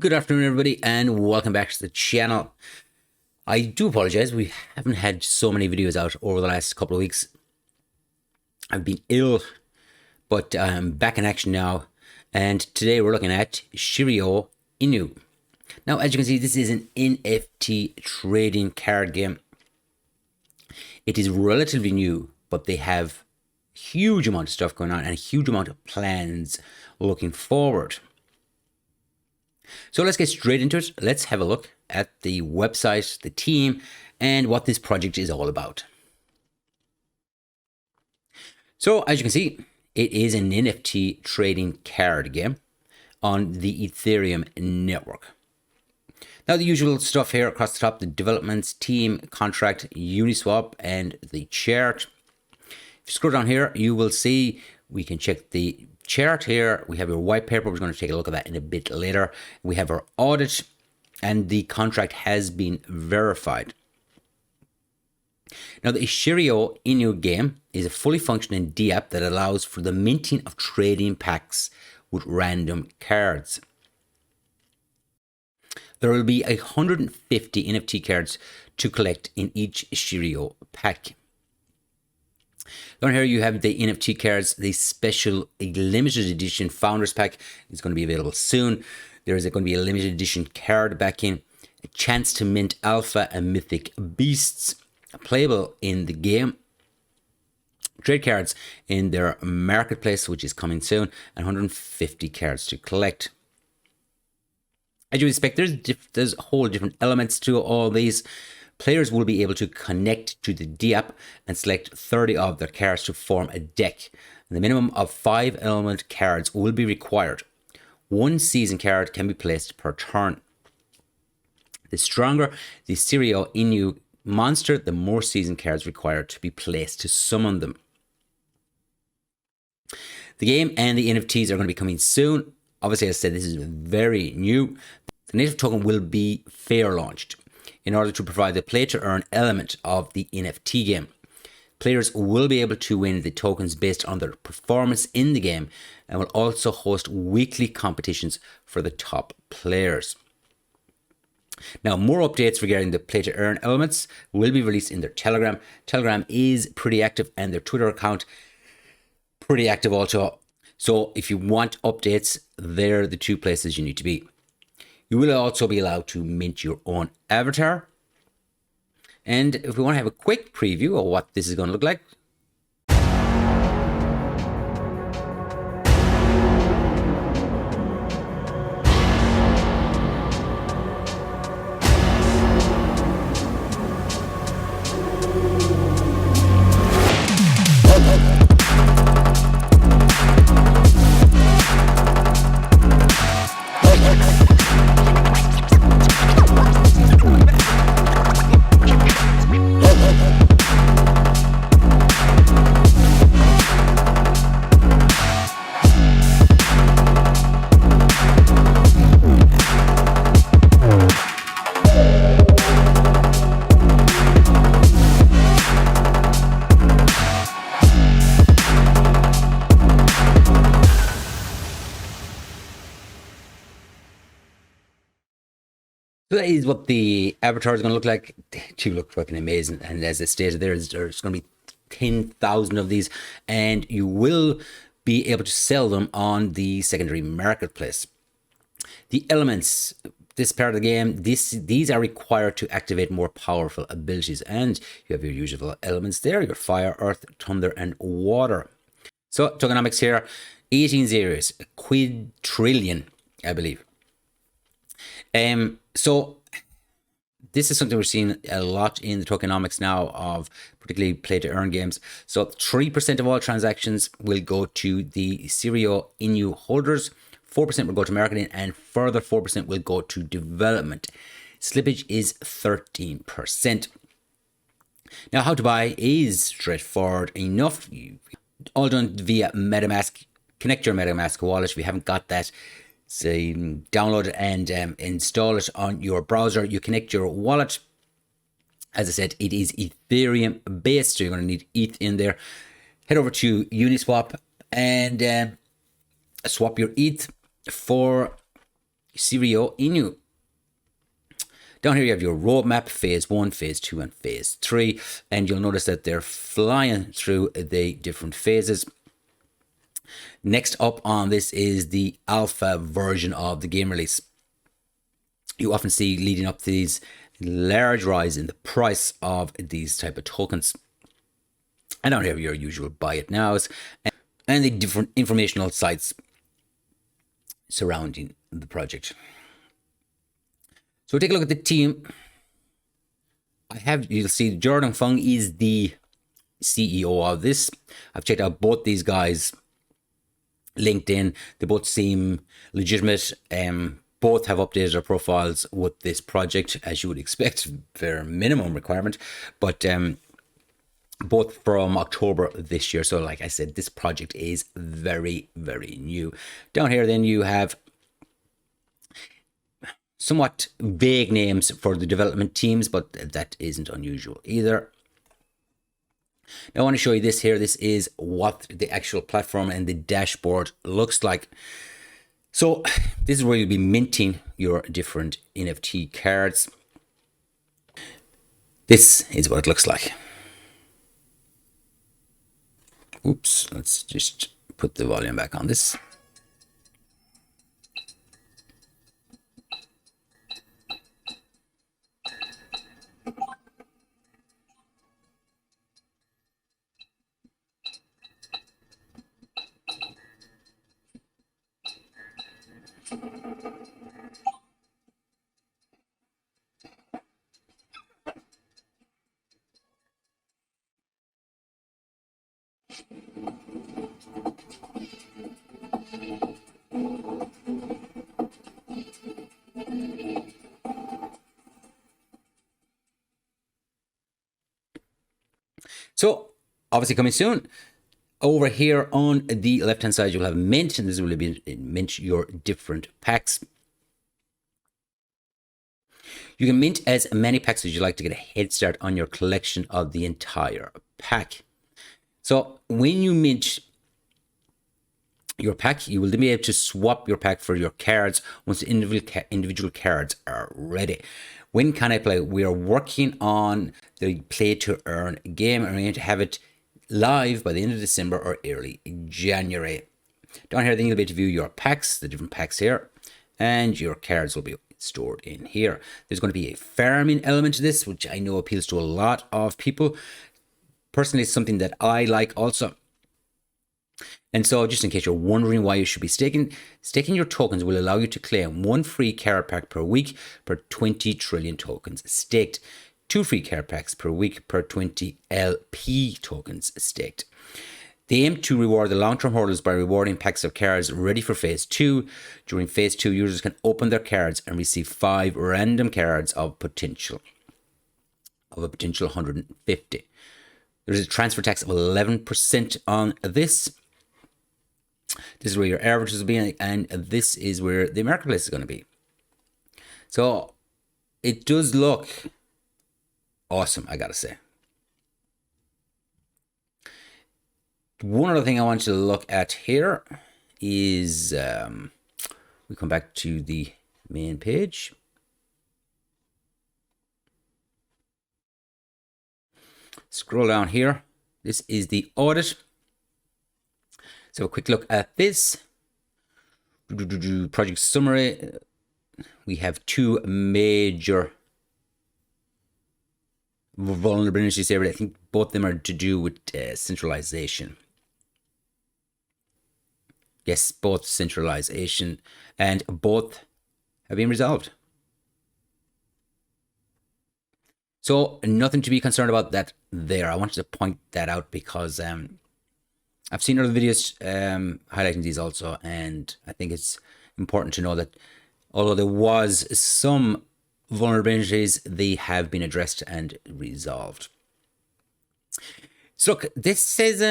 Good afternoon, everybody, and welcome back to the channel. I do apologize, we haven't had so many videos out over the last couple of weeks. I've been ill, but I'm back in action now, and today we're looking at Shiryo Inu. Now, as you can see, this is an NFT trading card game. It is relatively new, but they have a huge amount of stuff going on and a huge amount of plans looking forward. So let's get straight into it. Let's have a look at the website, the team, and what this project is all about. So as you can see, it is an NFT trading card game on the Ethereum network. Now, the usual stuff here across the top: the developments, team, contract, Uniswap, and the chart. If you scroll down here, you will see we can check the chart here. We have your white paper. We're going to take a look at that in a bit later. We have our audit, and the contract has been verified. Now, the Shiryo Inu game is a fully functioning DApp that allows for the minting of trading packs with random cards. There will be 150 NFT cards to collect in each Shiryo pack. Down here you have the NFT cards. The special limited edition Founders Pack is going to be available soon. There is going to be a limited edition card backing, a chance to mint alpha and mythic beasts playable in the game, trade cards in their marketplace, which is coming soon, and 150 cards to collect. As you expect, there's whole different elements to all these. Players will be able to connect to the DApp and select 30 of their cards to form a deck. And the minimum of 5 element cards will be required. 1 season card can be placed per turn. The stronger the Shiryo Inu monster, the more season cards required to be placed to summon them. The game and the NFTs are going to be coming soon. Obviously, as I said, this is very new. The native token will be fair launched in order to provide the play-to-earn element of the NFT game. Players will be able to win the tokens based on their performance in the game, and will also host weekly competitions for the top players. Now, more updates regarding the play-to-earn elements will be released in their Telegram. Telegram is pretty active, and their Twitter account pretty active also. So if you want updates, they're the 2 places you need to be. You will also be allowed to mint your own avatar. And if we want to have a quick preview of what this is going to look like, so that is what the avatar is going to look like. They do look fucking amazing. And as I stated, there's going to be 10,000 of these, and you will be able to sell them on the secondary marketplace. The elements, this part of the game, these are required to activate more powerful abilities, and you have your usual elements there: your fire, earth, thunder, and water. So tokenomics here: 18 zeros, a quadrillion, I believe. So this is something we're seeing a lot in the tokenomics now of particularly play-to-earn games. So 3% of all transactions will go to the Shiryo Inu holders, 4% will go to marketing, and further 4% will go to development. Slippage is 13%. Now, how to buy is straightforward enough. All done via MetaMask. Connect your MetaMask wallet if you haven't got that. So download it and install it on your browser. You connect your wallet. As I said, it is Ethereum based, so you're going to need ETH in there. Head over to Uniswap and swap your ETH for Shiryo Inu. Down here you have your roadmap, phase 1, phase 2, and phase 3. And you'll notice that they're flying through the different phases. Next up on this is the alpha version of the game release. You often see leading up to these large rise in the price of these type of tokens. And down here your usual buy it nows and the different informational sites surrounding the project. So take a look at the team. You'll see Jordan Fung is the CEO of this. I've checked out both these guys' LinkedIn. They both seem legitimate. Both have updated their profiles with this project, as you would expect, their minimum requirement. But both from October this year. So like I said, this project is very, very new. Down here then you have somewhat vague names for the development teams, but that isn't unusual either. Now I want to show you this here. This is what the actual platform and the dashboard looks like. So this is where you'll be minting your different NFT cards. This is what it looks like. Oops, let's just put the volume back on this. So obviously coming soon. Over here on the left hand side you'll have mint, and this will be mint your different packs. You can mint as many packs as you like to get a head start on your collection of the entire pack. So when you mint your pack, you will then be able to swap your pack for your cards once the individual cards are ready. When can I play? We are working on the play to earn game, and we're going to have it live by the end of December or early January. Down here then you'll be able to view your packs, the different packs here, and your cards will be stored in here. There's going to be a farming element to this, which I know appeals to a lot of people. Personally, it's something that I like also. And so just in case you're wondering why you should be staking your tokens will allow you to claim 1 free card pack per week per 20 trillion tokens staked, 2 free card packs per week per 20 LP tokens staked. They aim to reward the long-term holders by rewarding packs of cards ready for phase 2. During phase 2, users can open their cards and receive 5 random cards of a potential 150. There's a transfer tax of 11% on this. This is where your averages will be, and this is where the marketplace is going to be. So it does look awesome, I gotta say. One other thing I want you to look at here is we come back to the main page. Scroll down here. This is the audit. So a quick look at this. Project summary. We have 2 major vulnerabilities here, but I think both of them are to do with centralization. Yes, both centralization, and both have been resolved. So nothing to be concerned about that there. I wanted to point that out because I've seen other videos highlighting these also, and I think it's important to know that although there was some vulnerabilities, they have been addressed and resolved. So look, this says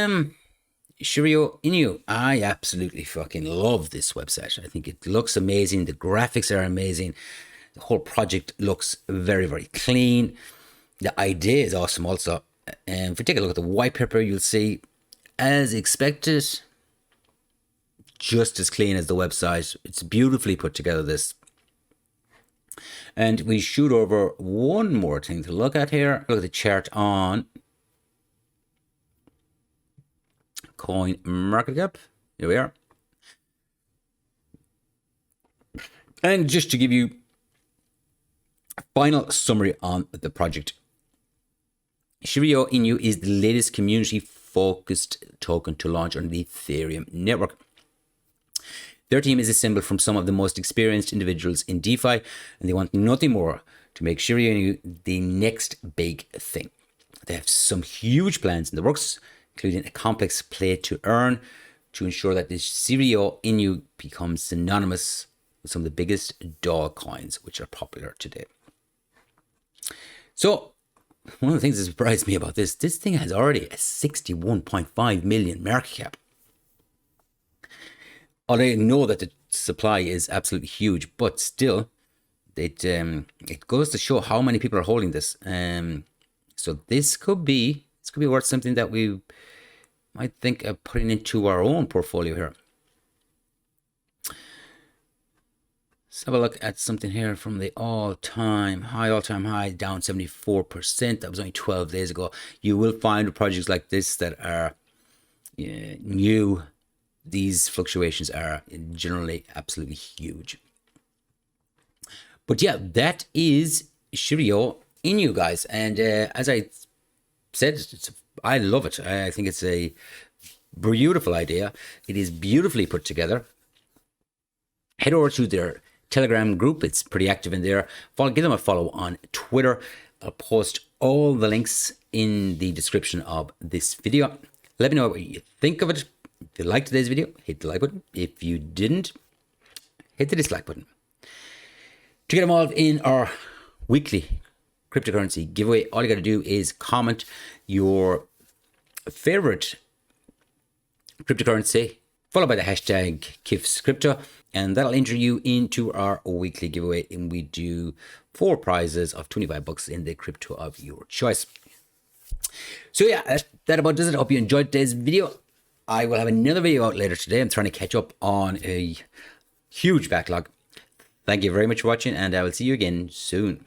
Shiryo Inu. I absolutely fucking love this website. I think it looks amazing. The graphics are amazing. The whole project looks very, very clean. The idea is awesome also. And if we take a look at the white paper, you'll see, as expected, just as clean as the website. It's beautifully put together, this. And we shoot over one more thing to look at here. Look at the chart on coin market cap. Here we are. And just to give you a final summary on the project, Shiryo Inu is the latest community-focused token to launch on the Ethereum network. Their team is assembled from some of the most experienced individuals in DeFi, and they want nothing more to make Shiryo Inu the next big thing. They have some huge plans in the works, including a complex play to earn to ensure that the Shiryo Inu becomes synonymous with some of the biggest dog coins which are popular today. So, one of the things that surprised me about this thing has already a 61.5 million market cap. I know that the supply is absolutely huge, but still, it goes to show how many people are holding this. So this could be worth something that we might think of putting into our own portfolio here. Let's have a look at something here from the all-time high, down 74%. That was only 12 days ago. You will find projects like this that are new. These fluctuations are generally absolutely huge. But yeah, that is Shiryo Inu, guys. And as I said, I love it. I think it's a beautiful idea. It is beautifully put together. Head over to their Telegram group. It's pretty active in there. Give them a follow on Twitter. I'll post all the links in the description of this video. Let me know what you think of it. If you liked today's video, hit the like button. If you didn't, hit the dislike button. To get involved in our weekly cryptocurrency giveaway, all you got to do is comment your favorite cryptocurrency, followed by the hashtag KIFS crypto, and that'll enter you into our weekly giveaway. And we do 4 prizes of $25 in the crypto of your choice. So yeah, that about does it. I hope you enjoyed today's video. I will have another video out later today. I'm trying to catch up on a huge backlog. Thank you very much for watching, and I will see you again soon.